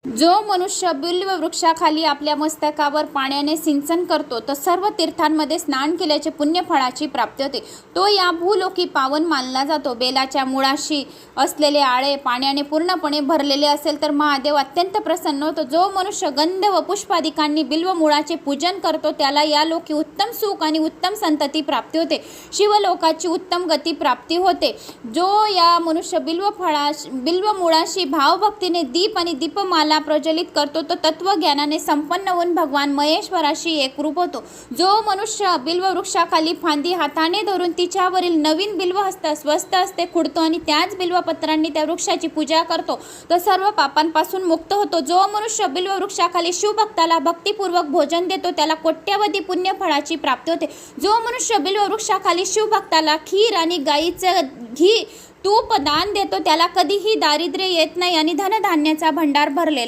जो मनुष्य बिल्व वृक्षाखाली आपल्या मस्तकावर पाण्याने सिंचन करतो तर सर्व तीर्थांमध्ये स्नान केल्याचे पुण्यफळाची प्राप्ती होते. तो या भूलोकी पावन मानला जातो. बेलाच्या मुळाशी असलेले आळे पाण्याने पूर्णपणे भरलेले असेल तर महादेव अत्यंत प्रसन्न होतो. जो मनुष्य गंध व पुष्पादिकांनी बिल्व मुळाचे पूजन करतो त्याला या लोकी उत्तम सुख आणि उत्तम संतती प्राप्ती होते. शिवलोकाची उत्तम गती प्राप्ती होते. जो या मनुष्य बिल्व मुळाशी भावभक्तीने दीप आणि दीपमाला प्रज्वलित करतो तो तत्वज्ञानाने संपन्न होऊन भगवान महेश्वराशी एकरूप होतो. जो मनुष्य बिल्व वृक्षाखाली फांदी हाताने धरून तिच्यावरील नवीन बिल्व स्वस्त हस्ते खुडतो आणि त्याच बिल्वपत्रांनी त्या वृक्षाची पूजा करतो तो सर्व पापांपासून मुक्त होतो. जो मनुष्य बिल्व वृक्षाखाली शिवभक्ताला भक्तिपूर्वक भोजन देतो त्याला कोट्यवधी पुण्यफळाची प्राप्ती होते. जो मनुष्य बिल्व वृक्षाखाली शिवभक्ताला खीर आणि गाईचं घी तूप दान देतो त्याला कधीही दारिद्र्य येत नाही आणि धनधान्याचा भंडार भरलेला